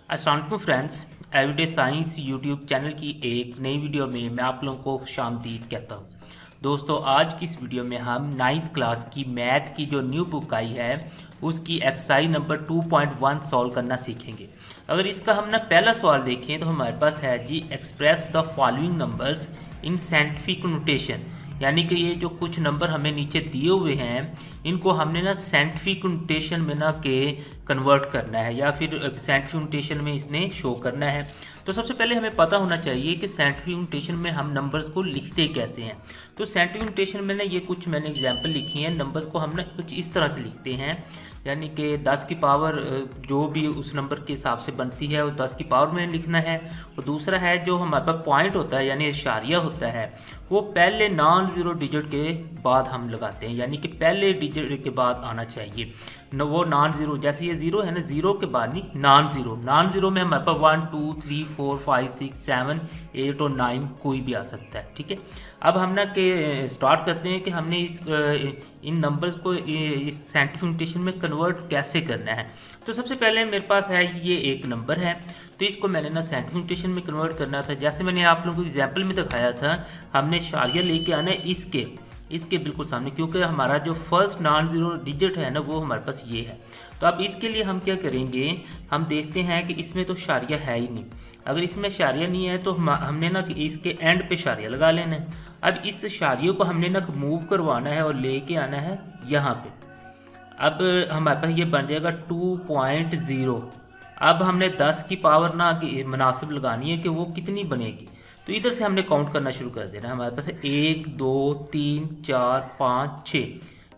अस्सलाम वालेकुम friends, everyday science YouTube channel की एक नई वीडियो में मैं आप लोगों को खुशामदीद कहता हूँ। दोस्तों, आज की इस वीडियो में हम 9th क्लास की मैथ की जो न्यू बुक आई है उसकी एक्सरसाइज नंबर 2.1 सॉल्व करना सीखेंगे। अगर इसका हम ना पहला सवाल देखें तो हमारे पास है जी, express the following numbers in scientific notation. यानी कि ये जो कुछ नंबर हमें नीचे दिए हुए हैं इनको हमने ना साइंटिफिक नोटेशन में ना के कन्वर्ट करना है या फिर साइंटिफिक नोटेशन में इसने शो करना है। तो सबसे पहले हमें पता होना चाहिए कि साइंटिफिक नोटेशन में हम नंबर्स को लिखते कैसे हैं। तो साइंटिफिक नोटेशन में ना ये कुछ मैंने एग्जांपल लिखी है। नंबर्स को हम ना कुछ इस तरह से लिखते हैं, यानी कि 10 की पावर जो भी उस नंबर के हिसाब से बनती है वो 10 की पावर में लिखना है। और दूसरा है जो हमारे पास पॉइंट होता है यानी इशारिया होता है वो पहले नॉन ज़ीरो डिजिट के बाद हम लगाते हैं, यानी कि पहले डिजिट के बाद आना चाहिए न, वो नॉन ज़ीरो। जैसे ये ज़ीरो है ना, ज़ीरो के बाद नहीं, नॉन ज़ीरो में हमारे पास 1 2 3 4 5 6 7 8 और 9 कोई भी आ सकता है। ठीक है, अब हम ना के स्टार्ट करते हैं कि हमने इन नंबर्स को इस साइंटिफिक नोटेशन में कन्वर्ट कैसे करना है। तो सबसे पहले मेरे पास है ये एक नंबर है, तो इसको मैंने ना साइंटिफिक नोटेशन में कन्वर्ट करना था। जैसे मैंने आप लोगों को एग्जाम्पल में दिखाया था, हमने शारिया लेके आना है इसके बिल्कुल सामने, क्योंकि हमारा जो फर्स्ट नॉन ज़ीरो डिजिट है ना वो हमारे पास ये है। तो अब इसके लिए हम क्या करेंगे, हम देखते हैं कि इसमें तो शारिया है ही नहीं। अगर इसमें शारिया नहीं है तो हमने ना इसके एंड पे शारिया लगा लेना है। अब इस शारियों को हमने ना मूव करवाना है और लेके आना है यहाँ पे। अब हमारे पास ये बन जाएगा 2.0। अब हमने 10 की पावर ना मुनासिब लगानी है कि वो कितनी बनेगी। तो इधर से हमने काउंट करना शुरू कर देना। हमारे पास 1 2 3 4 5 6,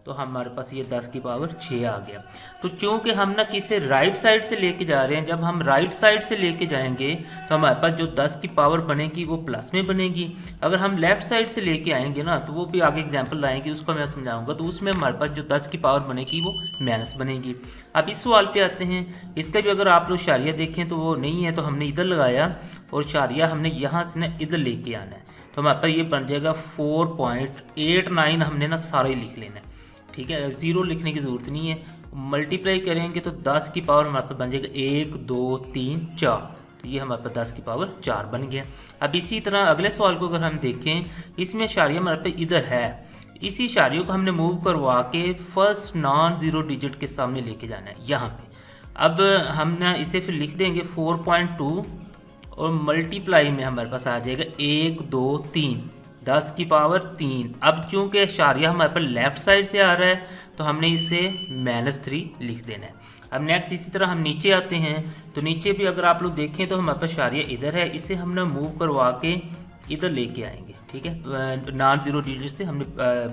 तो हमारे पास ये 10 की पावर 6 आ गया। तो चूंकि हम ना किसे राइट साइड से लेके जा रहे हैं, जब हम राइट साइड से लेके जाएंगे तो हमारे पास जो 10 की पावर बनेगी वो प्लस में बनेगी। अगर हम लेफ्ट साइड से लेके आएंगे ना, तो वो भी आगे एग्जांपल लाएंगे, उसको मैं समझाऊंगा, तो उसमें हमारे पास जो 10 की पावर बनेगी वो माइनस बनेगी। अब इस सवाल पे आते हैं। इसका भी अगर आप लोग शारिया देखें तो वो नहीं है, तो हमने इधर लगाया और शारिया हमने यहाँ से ना इधर लेके आना है। तो हमारे पास ये बन जाएगा 4.89। हमने ना सारा ही लिख लेना है। ठीक है, ज़ीरो लिखने की ज़रूरत नहीं है। मल्टीप्लाई करेंगे तो 10 की पावर हमारे पास बन जाएगा 1 2 3 4, तो ये हमारे पास 10 की पावर 4 बन गया। अब इसी तरह अगले सवाल को अगर हम देखें, इसमें शारिया हमारे पास इधर है, इसी शारियों को हमने मूव करवा के फर्स्ट नॉन ज़ीरो डिजिट के सामने लेके जाना है यहाँ पे। अब हम ना इसे फिर लिख देंगे 4.2 और मल्टीप्लाई में हमारे पास आ जाएगा 1 2 3, 10 की पावर 3। अब चूंकि शारिया हमारे पास लेफ्ट साइड से आ रहा है तो हमने इसे -3 लिख देना है। अब नेक्स्ट इसी तरह हम नीचे आते हैं, तो नीचे भी अगर आप लोग देखें तो हमारे पास शारिया इधर है, इसे हमने मूव करवा के इधर लेके आएंगे। ठीक है, नॉन ज़ीरो डिजिट से हमने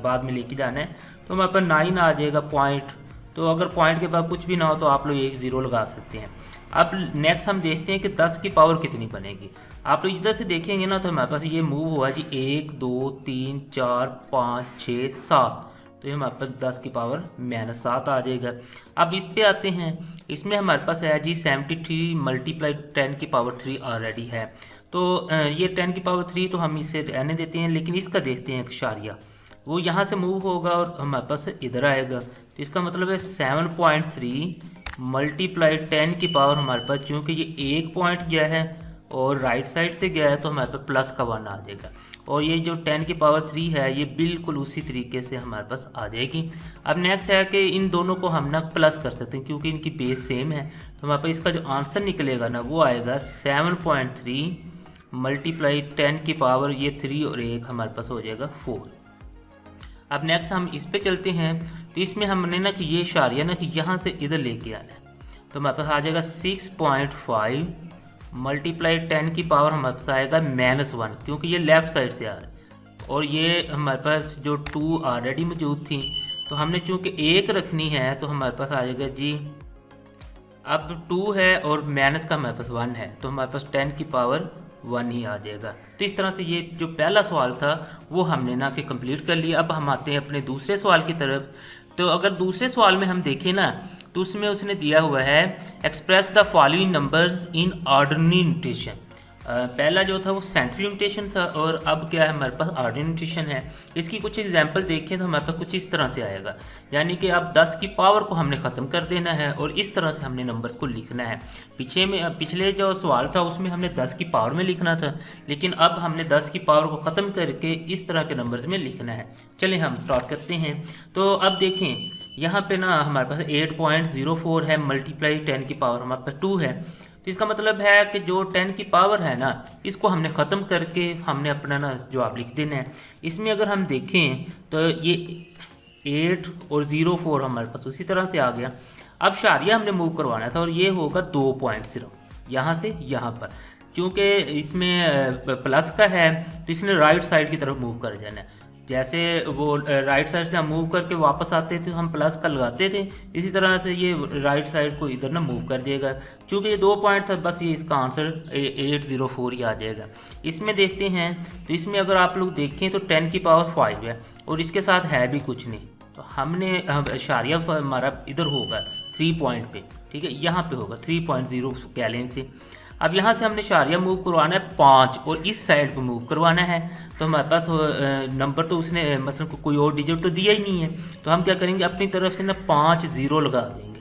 बाद में लेके जाना है। तो हमारे पास 9 आ जाएगा पॉइंट। तो अगर पॉइंट के बाद कुछ भी ना हो तो आप लोग 1 0 लगा सकते हैं। अब नेक्स्ट हम देखते हैं कि 10 की पावर कितनी बनेगी। आप लोग इधर से देखेंगे ना तो हमारे पास ये मूव हुआ जी 1 2 3 4 5 6 7, तो ये हमारे पास 10 की पावर -7 आ जाएगा। अब इस पे आते हैं, इसमें हमारे पास है जी 73 मल्टीप्लाई 10 की पावर 3 ऑलरेडी है। तो ये 10 की पावर 3 तो हम इसे रहने देते हैं, लेकिन इसका देखते हैं शारिया, वो यहाँ से मूव होगा और हमारे पास इधर आएगा। तो इसका मतलब है 7.3 मल्टीप्लाई 10 की पावर हमारे पास, चूँकि ये एक पॉइंट गया है और राइट साइड से गया है तो हमारे पास प्लस का 1 आ जाएगा। और ये जो 10 की पावर 3 है ये बिल्कुल उसी तरीके से हमारे पास आ जाएगी। अब नेक्स्ट है कि इन दोनों को हम ना प्लस कर सकते हैं क्योंकि इनकी बेस सेम है। तो हमारे पास इसका जो आंसर निकलेगा ना वो आएगा 7.3 मल्टीप्लाई 10 की पावर ये 3 और 1 हमारे पास हो जाएगा 4। अब नेक्स्ट हम इस पे चलते हैं, तो इसमें हमने ना कि ये शारिया ना कि यहाँ से इधर लेके आना है। तो हमारे पास आ जाएगा 6.5 मल्टीप्लाई 10 की पावर हमारे पास आएगा -1, क्योंकि ये लेफ़्ट साइड से आ रहा है। और ये हमारे पास जो 2 ऑलरेडी मौजूद थी, तो हमने चूँकि 1 रखनी है तो हमारे पास आ जाएगा जी, अब 2 है और माइनस का हमारे पास 1 है, तो हमारे पास 10 की पावर 1 ही आ जाएगा। तो इस तरह से ये जो पहला सवाल था वो हमने ना कि कंप्लीट कर लिया। अब हम आते हैं अपने दूसरे सवाल की तरफ। तो अगर दूसरे सवाल में हम देखें ना तो उसमें उसने दिया हुआ है express the following numbers in ordinary notation. पहला जो था वो सेंट्री नोटेशन था और अब क्या है हमारे पास आर्डिनरी नोटेशन है। इसकी कुछ एग्जांपल देखें तो हमारे पास कुछ इस तरह से आएगा, यानी कि अब 10 की पावर को हमने ख़त्म कर देना है और इस तरह से हमने नंबर्स को लिखना है। पिछले जो सवाल था उसमें हमने 10 की पावर में लिखना था, लेकिन अब हमने 10 की पावर को ख़त्म करके इस तरह के नंबर्स में लिखना है। चलें हम स्टार्ट करते हैं। तो अब देखें यहाँ पे ना हमारे पास 8.04 है, मल्टीप्लाई 10 की पावर हमारे पास 2 है। तो इसका मतलब है कि जो 10 की पावर है ना, इसको हमने ख़त्म करके हमने अपना ना जवाब लिख देना है। इसमें अगर हम देखें तो ये 8 और 04 हमारे पास उसी तरह से आ गया। अब शारिया हमने मूव करवाना था और ये होगा 2 पॉइंट सिर्फ यहाँ से यहाँ पर। चूँकि इसमें प्लस का है तो इसने राइट साइड की तरफ मूव कर जाना है। जैसे वो राइट साइड से हम मूव करके वापस आते थे हम प्लस का लगाते थे, इसी तरह से ये राइट साइड को इधर ना मूव कर देगा। क्योंकि ये 2 पॉइंट था, बस ये इसका आंसर 804 ही आ जाएगा। इसमें देखते हैं तो इसमें अगर आप लोग देखें तो 10 की पावर 5 है और इसके साथ है भी कुछ नहीं, तो हमने शारिया हमारा इधर होगा 3 पॉइंट पे, ठीक है, यहाँ पे होगा 3.0 कह लें से। अब यहाँ से हमने शारिया मूव करवाना है 5 और इस साइड पे मूव करवाना है। तो हमारे पास नंबर तो उसने मसलन कोई और डिजिट तो दिया ही नहीं है, तो हम क्या करेंगे अपनी तरफ से ना 5 0 लगा देंगे,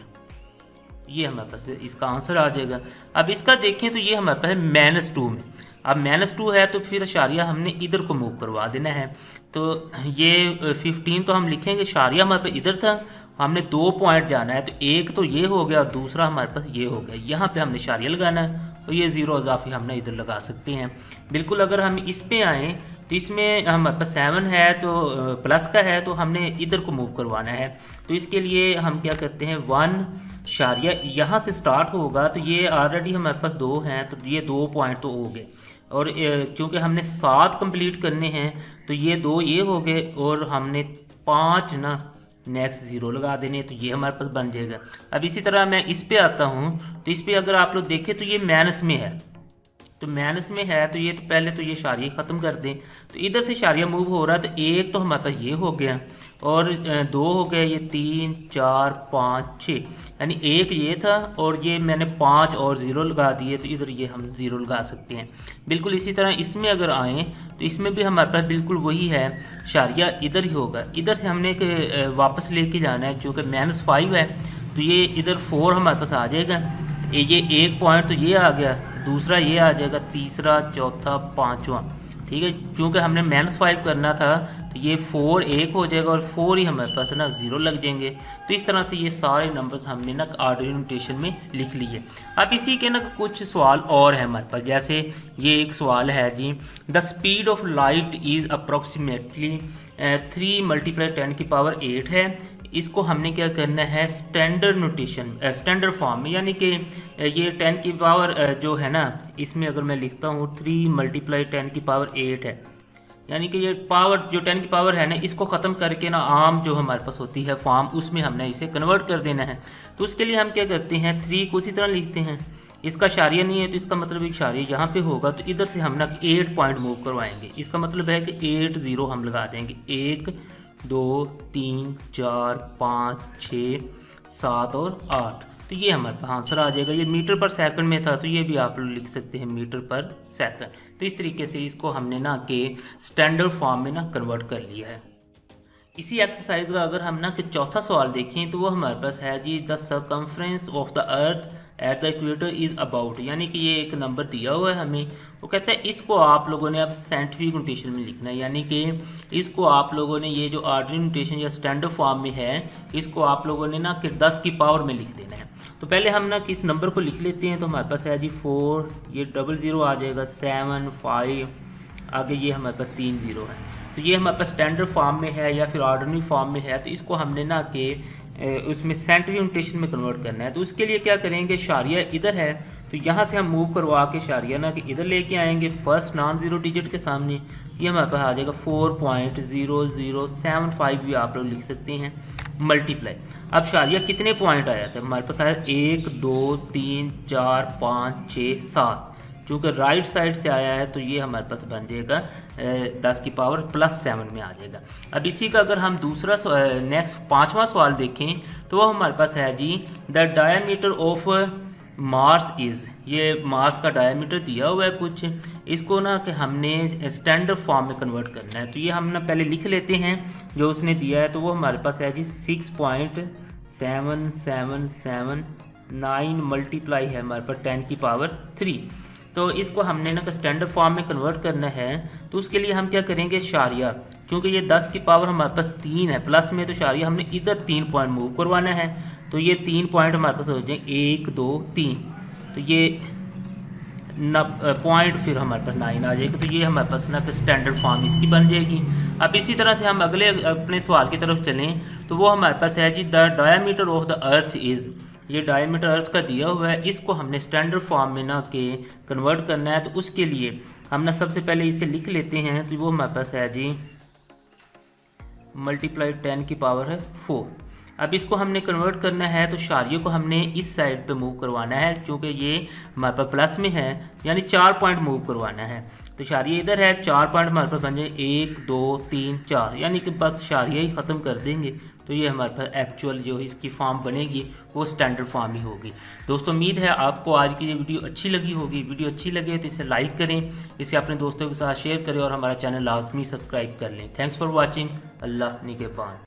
ये हमारे पास इसका आंसर आ जाएगा। अब इसका देखें तो ये हमारे पास है -2 में। अब -2 है तो फिर शारिया हमने इधर को मूव करवा देना है। तो ये 15 तो हम लिखेंगे, शारिया हमारे पास इधर था, हमने 2 पॉइंट जाना है, तो एक तो ये हो गया और दूसरा हमारे पास ये हो गया। यहाँ पे हमने शारिया लगाना है तो ये 0 इजाफी हमने इधर लगा सकते हैं। बिल्कुल अगर हम इस पे आएँ तो इसमें हमारे पास 7 है तो प्लस का है, तो हमने इधर को मूव करवाना है। तो इसके लिए हम क्या करते हैं 1 शारिया यहाँ से स्टार्ट होगा, तो ये ऑलरेडी हमारे पास 2 हैं तो ये 2 पॉइंट तो हो गए, और चूँकि हमने 7 कंप्लीट करने हैं तो ये 2 ये हो गए और हमने 5 ना नेक्स्ट 0 लगा देने, तो ये हमारे पास बन जाएगा। अब इसी तरह मैं इस पे आता हूँ तो इस पे अगर आप लोग देखें तो ये माइनस में है, तो माइनस में है तो ये तो पहले तो ये शारिया ख़त्म कर दें। तो इधर से शारिया मूव हो रहा है, तो एक तो हमारे पास ये हो गया और 2 हो गए, ये 3 4 5 6, यानी एक ये था और ये मैंने 5 और 0 लगा दिए, तो इधर ये हम 0 लगा सकते हैं। बिल्कुल इसी तरह इसमें अगर आएँ तो इसमें भी हमारे पास बिल्कुल वही है, शारिया इधर ही होगा। इधर से हमने वापस लेके जाना है, चूँकि -5 है तो ये इधर 4 हमारे पास आ जाएगा। ये 1 पॉइंट तो ये आ गया, दूसरा ये आ जाएगा, तीसरा चौथा पांचवा, ठीक है। चूँकि हमने -5 करना था तो ये 4 1 हो जाएगा और 4 ही हमारे पास ना 0 लग जाएंगे। तो इस तरह से ये सारे नंबर्स हमने ना ऑर्डिनरी नोटेशन में लिख लिए। अब इसी के ना कुछ सवाल और है हमारे पास, जैसे ये एक सवाल है जी, the speed of light is approximately 3 × 10⁸ है। इसको हमने क्या करना है स्टैंडर्ड नोटेशन, स्टैंडर्ड फॉर्म में, यानी कि ये 10 की पावर जो है ना, इसमें अगर मैं लिखता हूँ 3 × 10⁸ है, यानी कि ये पावर जो 10 की पावर है ना, इसको ख़त्म करके ना आम जो हमारे पास होती है फॉर्म, उसमें हमने इसे कन्वर्ट कर देना है। तो उसके लिए हम क्या करते हैं 3 को उसी तरह लिखते हैं, इसका शारिया नहीं है तो इसका मतलब एक शारिया यहाँ पे होगा, तो इधर से हम ना 8 पॉइंट मूव करवाएंगे। इसका मतलब है कि 8 0 हम लगा देंगे, 1 2 3 4 5 6 7 और 8, तो ये हमारे पास आंसर आ जाएगा। ये मीटर पर सेकंड में था तो ये भी आप लोग लिख सकते हैं मीटर पर सेकंड। तो इस तरीके से इसको हमने ना के स्टैंडर्ड फॉर्म में ना कन्वर्ट कर लिया है। इसी एक्सरसाइज का अगर हम ना कि चौथा सवाल देखें तो वो हमारे पास है जी, the circumference of the earth at the equator is about, यानी कि ये एक नंबर दिया हुआ है हमें। वो कहता है इसको आप लोगों ने अब साइंटिफिक नोटेशन में लिखना है, यानी कि इसको आप लोगों ने ये जो ऑर्डिनरी नोटेशन या स्टैंडर्ड फॉर्म में है, इसको आप लोगों ने ना कि 10 की पावर में लिख देना है। तो पहले हम ना किस नंबर को लिख लेते हैं, तो हमारे पास है जी 4, ये 00 आ जाएगा, 7 5, आगे ये हमारे पास 3 0 है। तो ये हमारे पास स्टैंडर्ड फॉर्म में है या फिर ऑर्डिनरी फॉर्म में है, तो इसको हमने ना कि उसमें साइंटिफिक नोटेशन में कन्वर्ट करना है। तो उसके लिए क्या करेंगे, शारिया इधर है तो यहाँ से हम मूव करवा के शारिया ना कि इधर लेके आएंगे फर्स्ट नॉन ज़ीरो डिजिट के सामने, ये हमारे पास आ जाएगा 4.0075 भी आप लोग लिख सकते हैं मल्टीप्लाई। अब शारिया कितने पॉइंट आया था, हमारे पास आया 1 2 3 4 5 6 7, चूँकि राइट साइड से आया है तो ये हमारे पास बन जाएगा 10 की पावर +7 में आ जाएगा। अब इसी का अगर हम दूसरा नेक्स्ट 5वां सवाल देखें तो वो हमारे पास है जी, the diameter of Mars is, ये मास का डायमीटर दिया हुआ है कुछ, इसको ना कि हमने स्टैंडर्ड फॉर्म में कन्वर्ट करना है। तो ये हम ना पहले लिख लेते हैं जो उसने दिया है। तो वो हमारे पास है जी 6.7779 मल्टीप्लाई है हमारे पास 10 की पावर 3। तो इसको हमने ना स्टैंडर्ड फॉर्म में कन्वर्ट करना है। तो उसके लिए हम क्या करेंगे, शारिया, क्योंकि ये 10 की पावर हमारे पास 3 है प्लस में, तो शारिया हमने इधर 3 पॉइंट मूव करवाना है। तो ये 3 पॉइंट हमारे पास हो जाए 1 2 3, तो ये पॉइंट फिर हमारे पास 9 आ जाएगा। तो ये हमारे पास ना स्टैंडर्ड फॉर्म इसकी बन जाएगी। अब इसी तरह से हम अगले अपने सवाल की तरफ चलें। तो वो हमारे पास है जी the diameter of the earth is, ये डायमीटर अर्थ का दिया हुआ है, इसको हमने स्टैंडर्ड फॉर्म में ना के कन्वर्ट करना है। तो उसके लिए हम ना सबसे पहले इसे लिख लेते हैं। तो वो हमारे पास है जी मल्टीप्लाई 10 की पावर है 4। अब इसको हमने कन्वर्ट करना है, तो शारियों को हमने इस साइड पे मूव करवाना है, क्योंकि ये हमारे पास प्लस में है, यानी 4 पॉइंट मूव करवाना है। तो शारिया इधर है, 4 पॉइंट हमारे पास बन जाए 1 2 3 4, यानी कि बस शारिया ही ख़त्म कर देंगे। तो ये हमारे पास एक्चुअल जो इसकी फॉर्म बनेगी वो स्टैंडर्ड फॉर्म ही होगी। दोस्तों उम्मीद है आपको आज की ये वीडियो अच्छी लगी होगी। वीडियो अच्छी लगे तो इसे लाइक करें, इसे अपने दोस्तों के साथ शेयर करें और हमारा चैनल लाजमी सब्सक्राइब कर लें। Thanks for watching. अल्लाह निगहबान।